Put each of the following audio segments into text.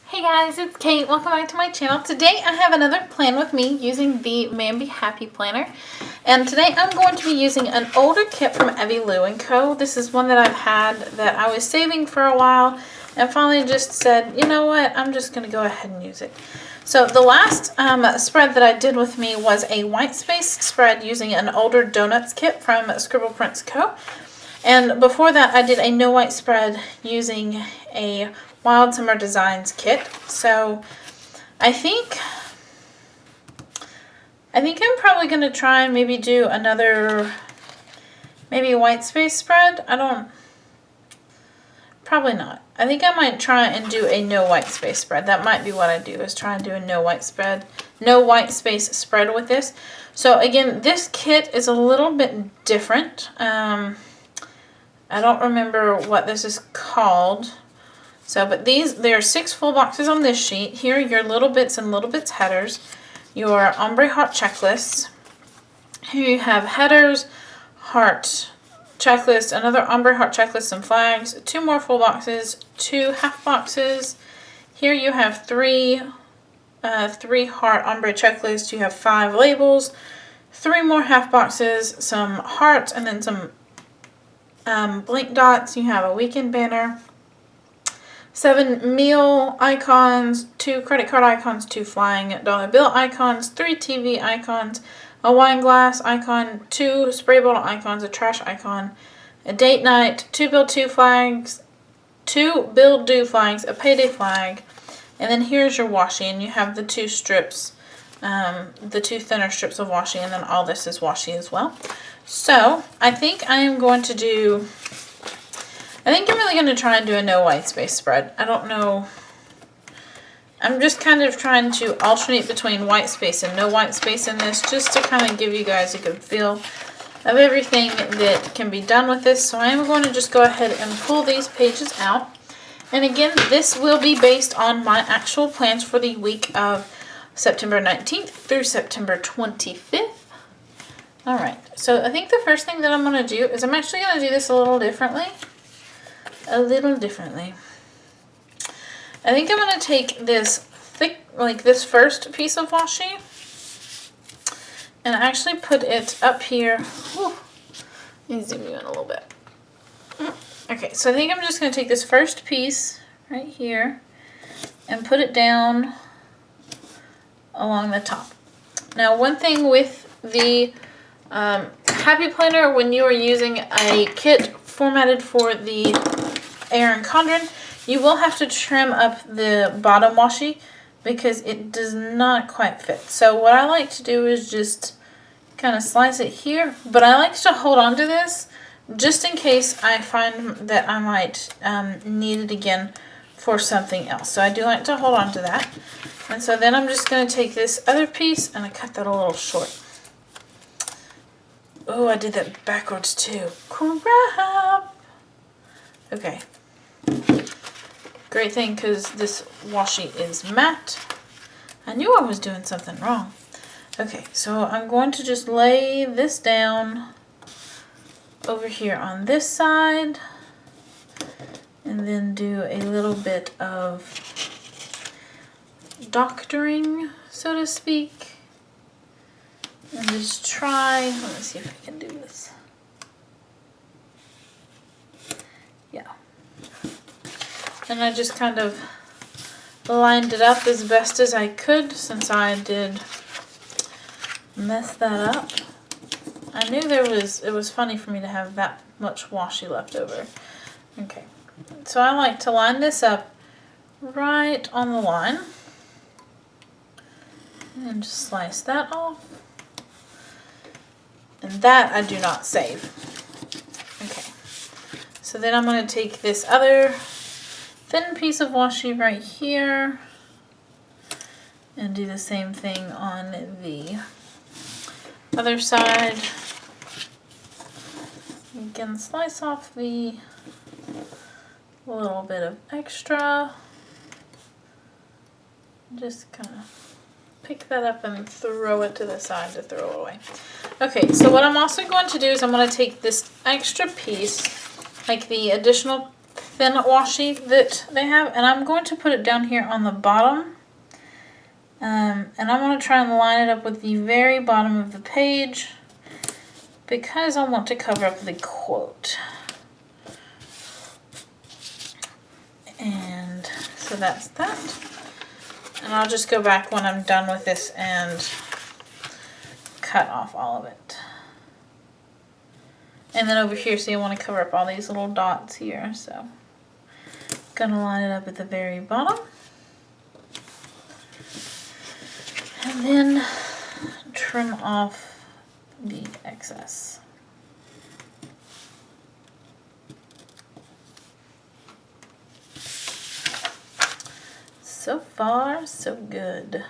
Hey guys, it's Kate. Welcome back to my channel. Today I have another plan with me using the MAMBI Happy Planner. And today I'm going to be using an older kit from Evie Co. This is one that I've had that I was saving for a while and finally just said, you know what, I'm just going to go ahead and use it. So the last spread that I did with me was a white space spread using an older donuts kit from Scribble Prints Co. And before that I did a no white spread using a Wild Summer Designs kit. So I think I'm probably going to try and maybe do another white space spread. Probably not. I think I might try and do a no white space spread. That might be what I do, is try and do a no white space spread with this. So again, this kit is a little bit different. I don't remember what this is called. So, but there are 6 full boxes on this sheet. Here are your little bits and little bits headers, your ombre heart checklists. Here you have headers, heart checklist, another ombre heart checklist, some flags, 2 more full boxes, 2 half boxes. Here you have 3 heart ombre checklists. You have 5 labels, 3 more half boxes, some hearts, and then some blank dots. You have a weekend banner, 7 meal icons, 2 credit card icons, 2 flying dollar bill icons, 3 TV icons, a wine glass icon, 2 spray bottle icons, a trash icon, a date night, 2 bill due flags, 2 bill due flags, a payday flag, and then here's your washi, and you have the 2 strips, the 2 thinner strips of washi, and then all this is washi as well. So I think I'm really going to try and do a no white space spread. I don't know. I'm just kind of trying to alternate between white space and no white space in this, just to kind of give you guys a good feel of everything that can be done with this. So I am going to just go ahead and pull these pages out. And again, this will be based on my actual plans for the week of September 19th through September 25th. Alright, so I think the first thing that I'm going to do is I'm actually going to do this a little differently. I think I'm going to take this thick, like this first piece of washi, and actually put it up here. Whew. Let me zoom you in a little bit. Okay, so I think I'm just going to take this first piece right here and put it down along the top. Now, one thing with the Happy Planner, when you are using a kit formatted for the Erin Condren, you will have to trim up the bottom washi because it does not quite fit. So what I like to do is just kind of slice it here, but I like to hold on to this just in case I find that I might need it again for something else. So I do like to hold on to that. And so then I'm just going to take this other piece and I cut that a little short. Oh, I did that backwards too. Crap! Okay. Great thing, because this washi is matte. I knew I was doing something wrong. Okay, so I'm going to just lay this down over here on this side. And then do a little bit of doctoring, so to speak. And just try, let me see if I can do this. Yeah. And I just kind of lined it up as best as I could, since I did mess that up. I knew it was funny for me to have that much washi left over. Okay. So I like to line this up right on the line. And just slice that off. And that I do not save. Okay. So then I'm going to take this other thin piece of washi right here and do the same thing on the other side. Again, slice off the little bit of extra. Just kind of pick that up and throw it to the side to throw it away. Okay, so what I'm also going to do is I'm going to take this extra piece, like the additional thin washi that they have, and I'm going to put it down here on the bottom. And I'm going to try and line it up with the very bottom of the page because I want to cover up the quote. And so that's that. And I'll just go back when I'm done with this and cut off all of it. And then over here, so you want to cover up all these little dots here. So gonna line it up at the very bottom. And then trim off the excess. So far, so good.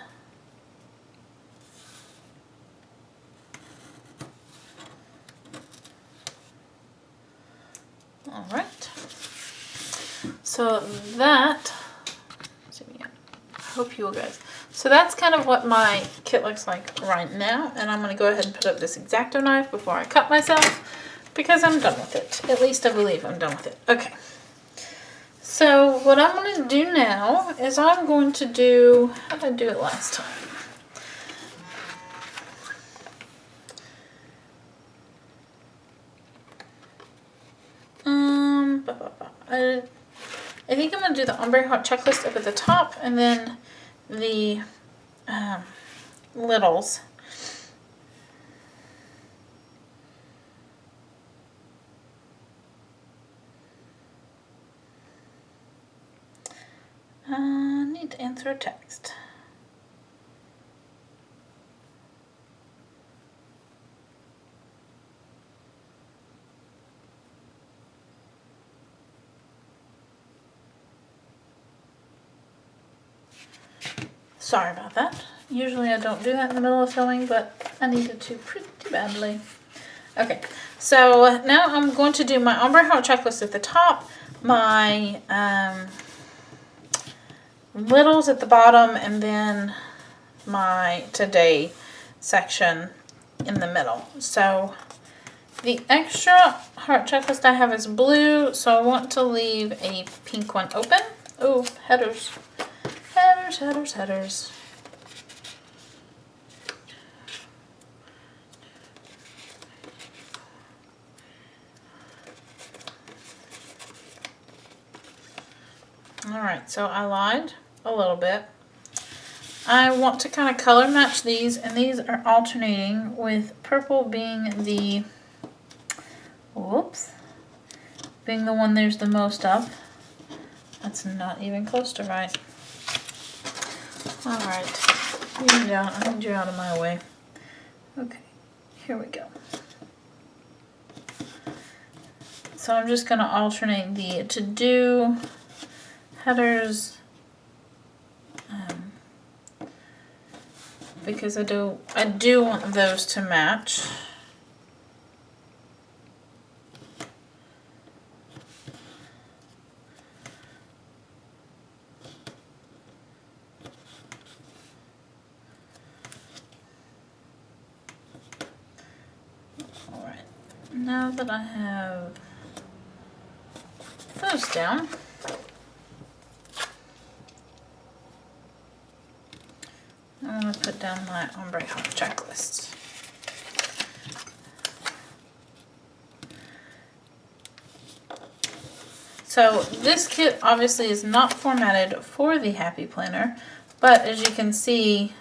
All right. So that, I hope you will guys. So that's kind of what my kit looks like right now. And I'm going to go ahead and put up this X-Acto knife before I cut myself because I'm done with it. At least I believe I'm done with it. Okay. So what I'm going to do now is I'm going to do, how did I do it last time? I think I'm going to do the ombre heart checklist up at the top and then the littles. I need to answer a text. Sorry about that. Usually I don't do that in the middle of filming, but I needed to pretty badly. Okay, so now I'm going to do my ombre heart checklist at the top, my littles at the bottom, and then my today section in the middle. So the extra heart checklist I have is blue, so I want to leave a pink one open. Oh, headers. Headers, headers, headers. Alright, so I lied a little bit. I want to kind of color match these, and these are alternating with purple being the, whoops, being the one there's the most of. That's not even close to right. Alright, you down. I need you out of my way. Okay, here we go. So I'm just going to alternate the to-do headers because I do want those to match. Now that I have those down, I'm going to put down my ombre heart checklist. So this kit obviously is not formatted for the Happy Planner, but as you can see,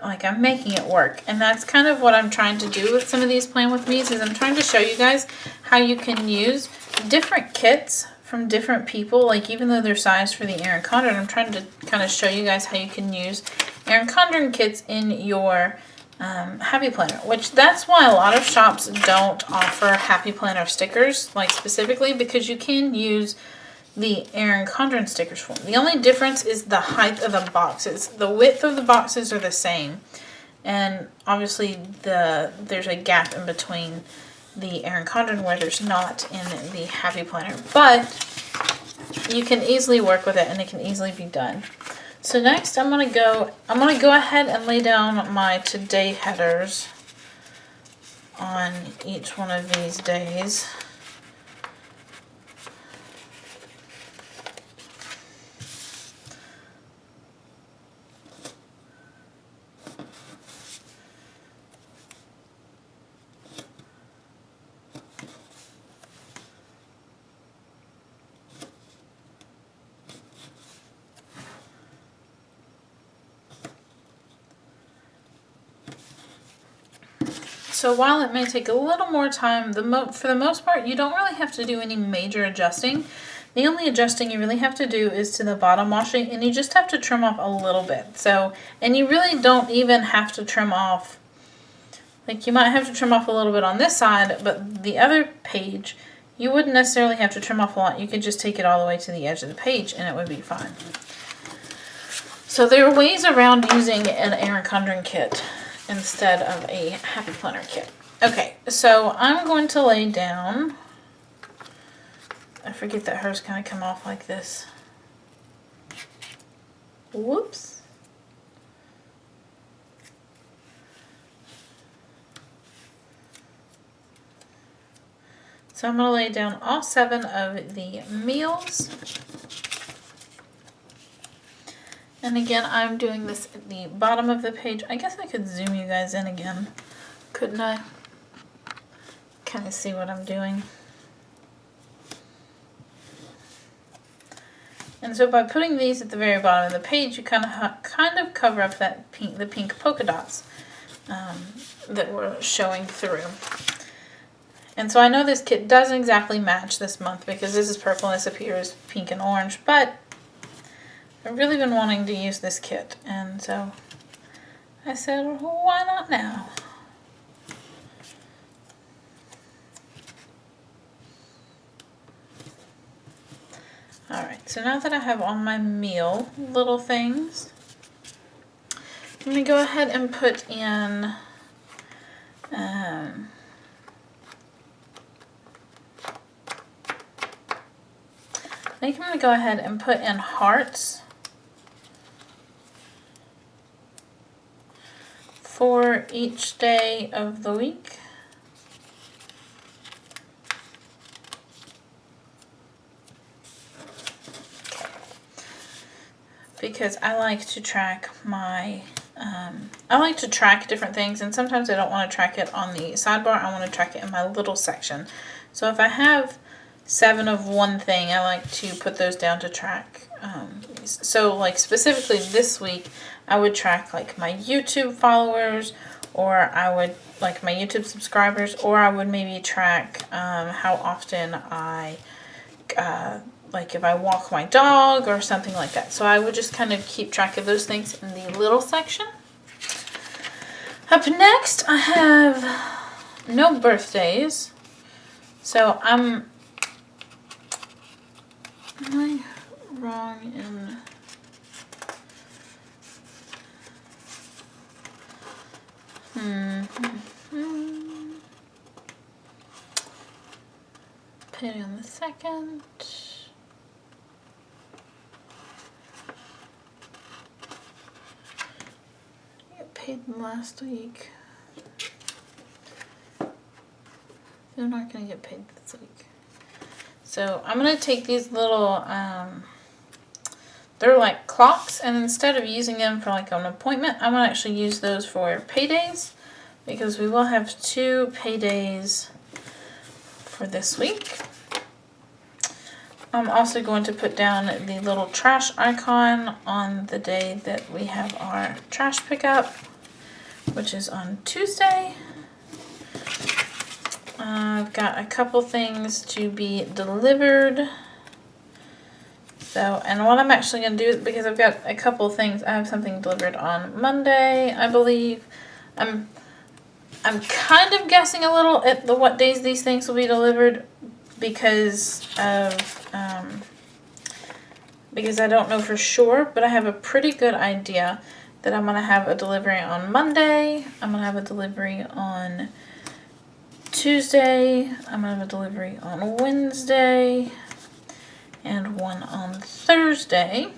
like I'm making it work, and that's kind of what I'm trying to do with some of these Plan With Me's, is I'm trying to show you guys how you can use different kits from different people. Like even though they're sized for the Erin Condren, I'm trying to kind of show you guys how you can use Erin Condren kits in your Happy Planner, which that's why a lot of shops don't offer Happy Planner stickers, like specifically because you can use the Erin Condren stickers for them. The only difference is the height of the boxes. The width of the boxes are the same, and obviously there's a gap in between the Erin Condren where there's not in the Happy Planner, but you can easily work with it and it can easily be done. So next I'm gonna go ahead and lay down my today headers on each one of these days. So while it may take a little more time, for the most part, you don't really have to do any major adjusting. The only adjusting you really have to do is to the bottom washing, and you just have to trim off a little bit. So, and you really don't even have to trim off, like you might have to trim off a little bit on this side, but the other page, you wouldn't necessarily have to trim off a lot. You could just take it all the way to the edge of the page and it would be fine. So there are ways around using an Erin Condren kit instead of a Happy Planner kit. Okay, so I'm going to lay down. I forget that hers kind of come off like this. Whoops. So I'm going to lay down all 7 of the meals. And again, I'm doing this at the bottom of the page. I guess I could zoom you guys in again, couldn't I? Kind of see what I'm doing. And so by putting these at the very bottom of the page, you kind of cover up that the pink polka dots that we're showing through. And so I know this kit doesn't exactly match this month because this is purple and this appears pink and orange, but I've really been wanting to use this kit, and so I said, well, why not now? Alright, so now that I have all my meal little things, I'm going to go ahead and put in I think I'm going to go ahead and put in hearts for each day of the week. Because I like to track my, I like to track different things, and sometimes I don't want to track it on the sidebar, I want to track it in my little section. So if I have 7 of one thing, I like to put those down to track. So like specifically this week, I would track like my YouTube followers, or I would like my YouTube subscribers, or I would maybe track how often I like if I walk my dog or something like that. So I would just kind of keep track of those things in the little section. Up next, I have no birthdays. So am I wrong in... Paid on the 2nd. I got paid last week. I'm not going to get paid this week. So I'm going to take these little, they're like clocks, and instead of using them for like an appointment, I'm going to actually use those for paydays, because we will have 2 paydays for this week. I'm also going to put down the little trash icon on the day that we have our trash pickup, which is on Tuesday. I've got a couple things to be delivered. So, and what I'm actually going to do, because I've got a couple things, I have something delivered on Monday, I believe. I'm kind of guessing a little at what days these things will be delivered, because I don't know for sure, but I have a pretty good idea that I'm going to have a delivery on Monday, I'm going to have a delivery on Tuesday, I'm going to have a delivery on Wednesday, and one on Thursday.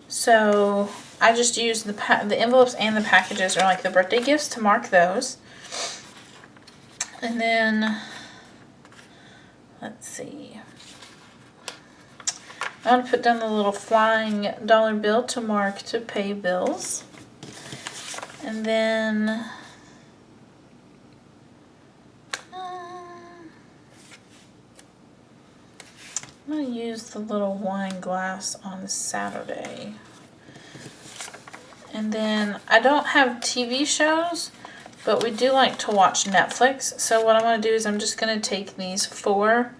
So I just use the envelopes and the packages, or like the birthday gifts, to mark those. And then, let's see. I'm going to put down the little flying dollar bill to mark to pay bills. And then I'm going to use the little wine glass on Saturday. And then I don't have TV shows but we do like to watch Netflix. So what I'm going to do is I'm just going to take these 4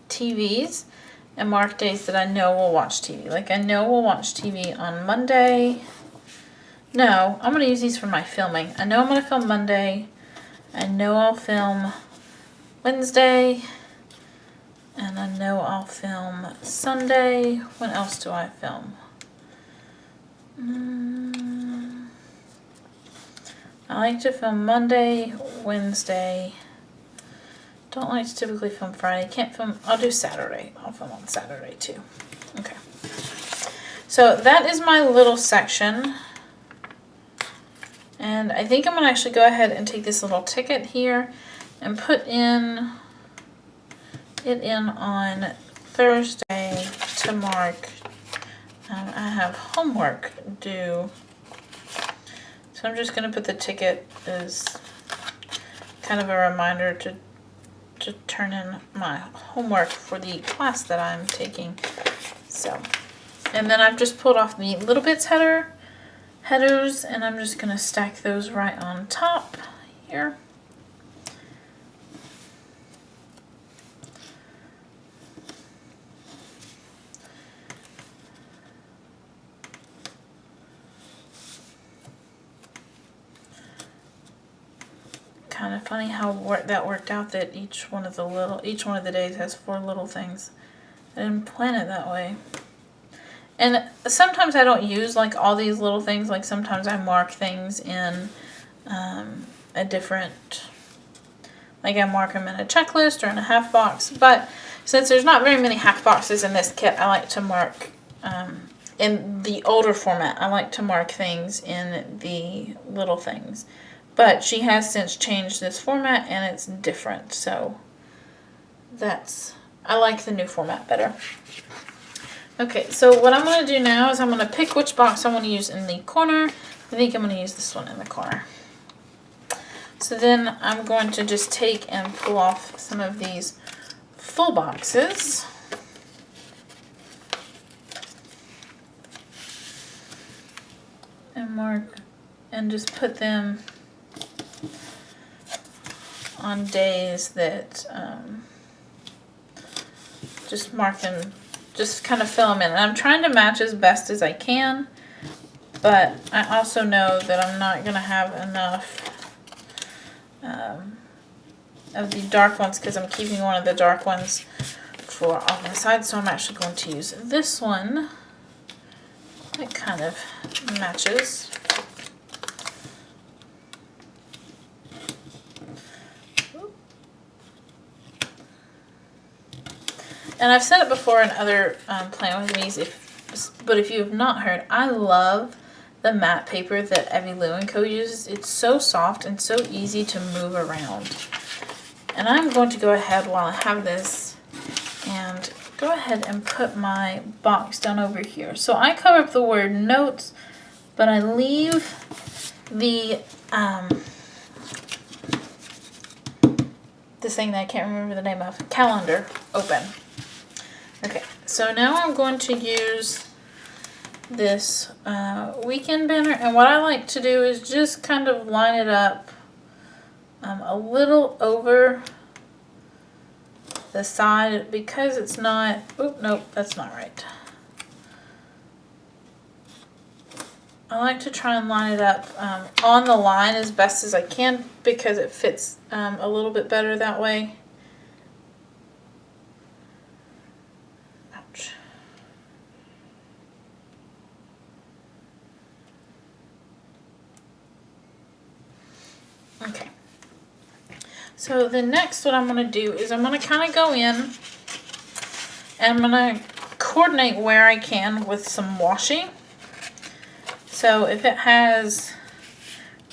TVs and mark days that I know we'll watch TV. Like I know we'll watch TV on Monday. No, I'm going to use these for my filming. I know I'm going to film Monday. I know I'll film Wednesday. And I know I'll film Sunday. When else do I film? I like to film Monday, Wednesday. Don't like to typically film Friday. Can't film. I'll do Saturday. I'll film on Saturday too. Okay. So that is my little section. And I think I'm going to actually go ahead and take this little ticket here and put it in on Thursday to mark. I have homework due. So I'm just going to put the ticket as kind of a reminder to turn in my homework for the class that I'm taking. So, and then I've just pulled off the Little Bits headers, and I'm just going to stack those right on top here. Kind of funny how that worked out, that each one of the days has 4 little things. I didn't plan it that way. And sometimes I don't use like all these little things. Like sometimes I mark things in a different, like I mark them in a checklist or in a half box. But since there's not very many half boxes in this kit, I like to mark in the older format. I like to mark things in the little things. But she has since changed this format and it's different. So I like the new format better. Okay, so what I'm going to do now is I'm going to pick which box I want to use in the corner. I think I'm going to use this one in the corner. So then I'm going to just take and pull off some of these full boxes. And mark and just put them on days that just mark them, just kind of fill them in. And I'm trying to match as best as I can, but I also know that I'm not going to have enough of the dark ones because I'm keeping one of the dark ones for on the side, so I'm actually going to use this one. It kind of matches. And I've said it before in other Plan With Me's, but if you have not heard, I love the matte paper that Evie & Co uses. It's so soft and so easy to move around. And I'm going to go ahead while I have this and go ahead and put my box down over here. So I cover up the word notes, but I leave the this thing that I can't remember the name of, calendar, open. Okay, so now I'm going to use this weekend banner, and what I like to do is just kind of line it up a little over the side because it's not, nope, that's not right. I like to try and line it up on the line as best as I can because it fits a little bit better that way. Ouch. Okay. So the next what I'm going to do is I'm going to kind of go in and I'm going to coordinate where I can with some washi. So if it has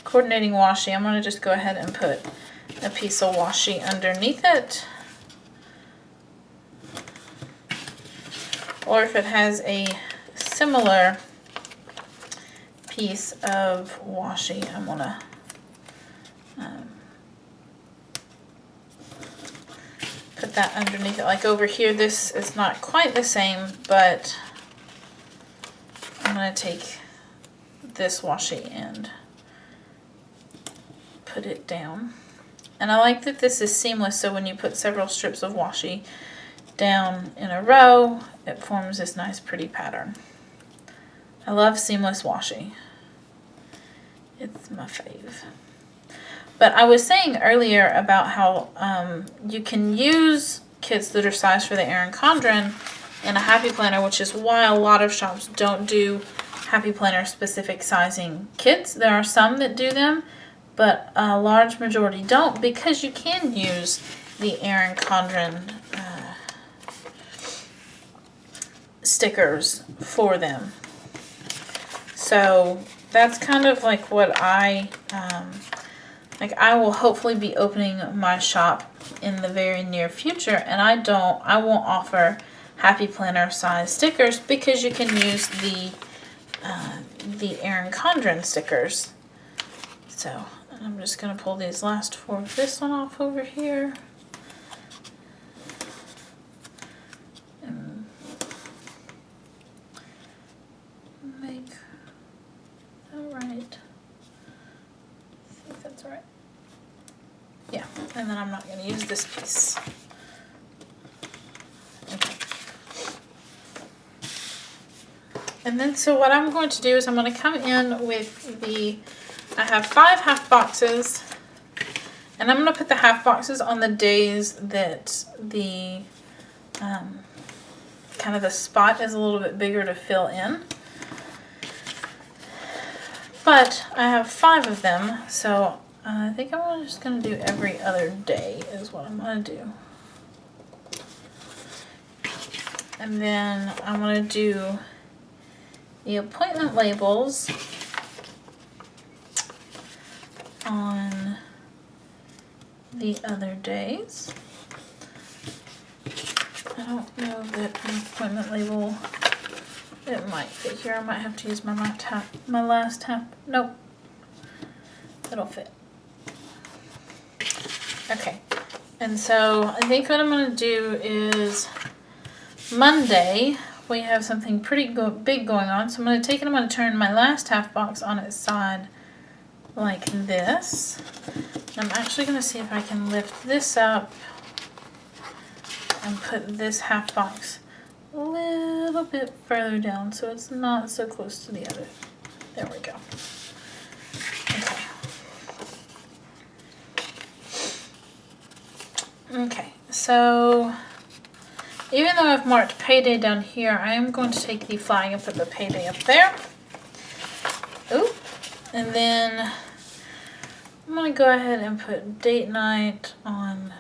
coordinating washi, I'm going to just go ahead and put a piece of washi underneath it. Or if it has a similar piece of washi, I'm going to put that underneath it. Like over here, this is not quite the same, but I'm going to take this washi and put it down. And I like that this is seamless, so when you put several strips of washi down in a row, it forms this nice pretty pattern. I love seamless washi. It's my fave. But I was saying earlier about how you can use kits that are sized for the Erin Condren in a Happy Planner, which is why a lot of shops don't do Happy Planner specific sizing kits. There are some that do them, but a large majority don't, because you can use the Erin Condren stickers for them. So that's kind of like what I will hopefully be opening my shop in the very near future, and I won't offer Happy Planner size stickers, because you can use the Erin Condren stickers. So I'm just going to pull these last 4 of this one off over here. And make that right. See if that's right. Yeah, and then I'm not going to use this piece. Okay. And then so what I'm going to do is I'm going to come in with I have 5 half boxes, and I'm going to put the half boxes on the days that the kind of the spot is a little bit bigger to fill in. But I have 5 of them, so I think I'm just going to do every other day is what I'm going to do. And then I'm going to do the appointment labels on the other days. I don't know that an appointment label, it might fit here. I might have to use my last half. Nope, it'll fit. Okay, and so I think what I'm going to do is Monday we have something pretty big going on, so I'm going to take it, I'm going to turn my last half box on its side like this. And I'm actually going to see if I can lift this up and put this half box a little bit further down so it's not so close to the other. There we go. Okay, so even though I've marked payday down here, I am going to take the flag and put the payday up there. Ooh, and then I'm going to go ahead and put date night on,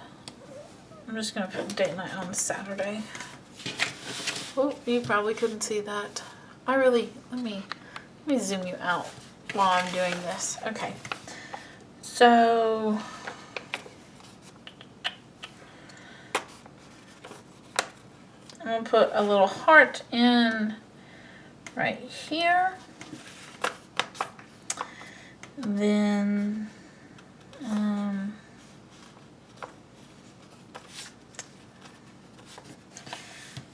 I'm just going to put date night on Saturday. Oh, you probably couldn't see that. Let me zoom you out while I'm doing this. Okay, so I'm going to put a little heart in right here. And then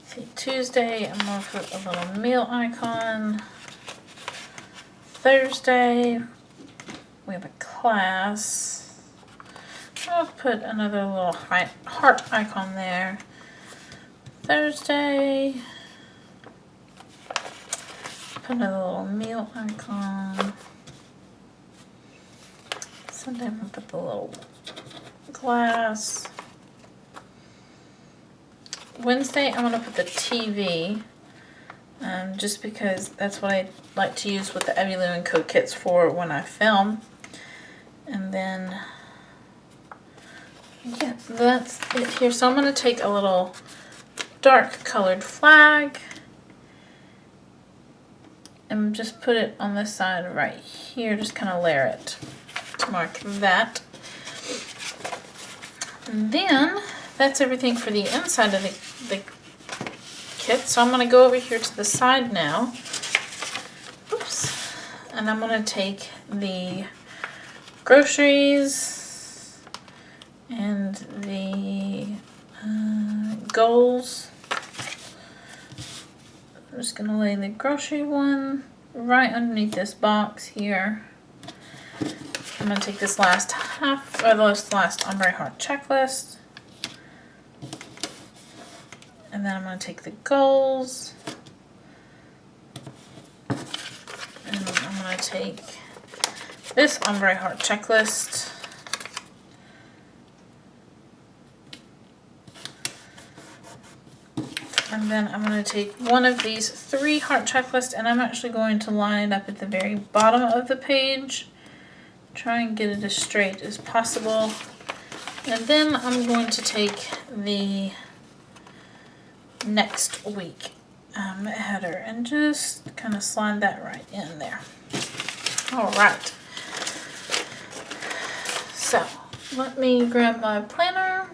see, Tuesday I'm going to put a little meal icon. Thursday we have a class. I'll put another little heart icon there. Thursday, put another little meal icon. Sunday I'm going to put the little glass. Wednesday I'm going to put the TV, just because that's what I like to use with the Evie and Co kits for when I film. And then, yeah, that's it here. So I'm going to take a little dark colored flag and just put it on this side right here, just kind of layer it to mark that. And then that's everything for the inside of the kit. So I'm going to go over here to the side now. Oops. And I'm going to take the groceries and the goals. I'm just going to lay the grocery one right underneath this box here. I'm going to take this last half, or this last ombre heart checklist. And then I'm going to take the goals. And I'm going to take this ombre heart checklist. And then I'm going to take one of these 3 heart checklists, and I'm actually going to line it up at the very bottom of the page. Try and get it as straight as possible. And then I'm going to take the next week header and just kind of slide that right in there. All right. So let me grab my planner.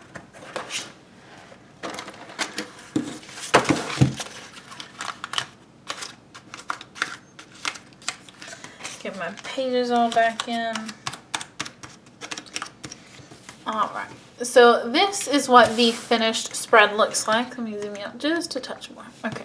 Get my pages all back in. All right. So this is what the finished spread looks like. Let me zoom out just a touch more. Okay.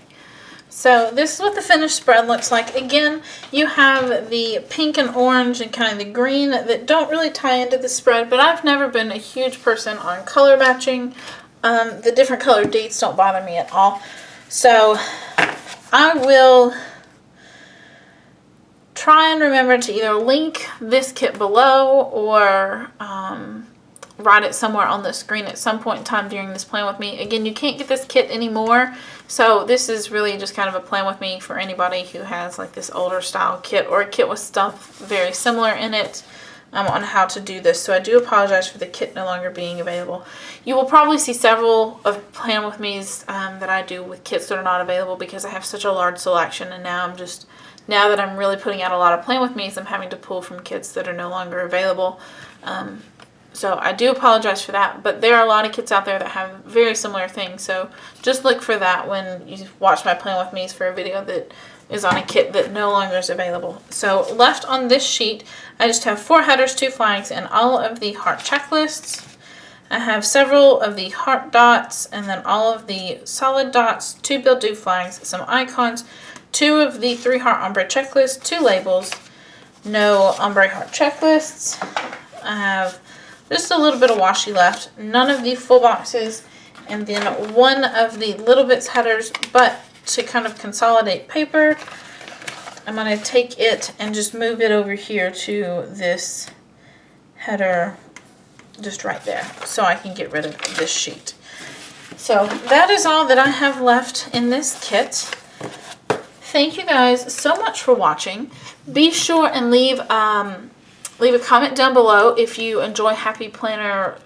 So this is what the finished spread looks like. Again, you have the pink and orange and kind of the green that don't really tie into the spread, but I've never been a huge person on color matching. The different color dates don't bother me at all. So I will try and remember to either link this kit below or write it somewhere on the screen at some point in time during this plan with me. Again, you can't get this kit anymore, so this is really just kind of a plan with me for anybody who has like this older style kit or a kit with stuff very similar in it on how to do this. So I do apologize for the kit no longer being available. You will probably see several of plan with me's that I do with kits that are not available because I have such a large selection, and now that I'm really putting out a lot of plan with me's, I'm having to pull from kits that are no longer available. So I do apologize for that, but there are a lot of kits out there that have very similar things, so just look for that when you watch my plan with me's for a video that is on a kit that no longer is available. So left on this sheet, I just have 4 headers, 2 flags, and all of the heart checklists. I have several of the heart dots, and then all of the solid dots, 2 bill do flags, some icons, 2 of the 3 heart ombre checklists, 2 labels, no ombre heart checklists. I have just a little bit of washi left, none of the full boxes, and then 1 of the little bits headers. But to kind of consolidate paper, I'm going to take it and just move it over here to this header just right there so I can get rid of this sheet. So that is all that I have left in this kit. Thank you guys so much for watching. Be sure and leave a comment down below if you enjoy Happy Planner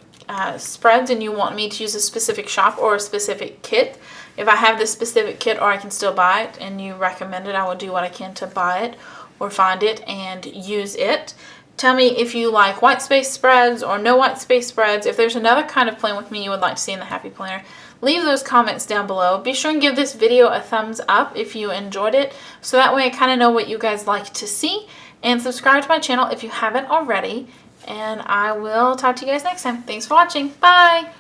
spreads and you want me to use a specific shop or a specific kit. If I have this specific kit or I can still buy it and you recommend it, I will do what I can to buy it or find it and use it. Tell me if you like white space spreads or no white space spreads. If there's another kind of plan with me you would like to see in the Happy Planner, leave those comments down below. Be sure and give this video a thumbs up if you enjoyed it, so that way I kind of know what you guys like to see. And subscribe to my channel if you haven't already. And I will talk to you guys next time. Thanks for watching. Bye!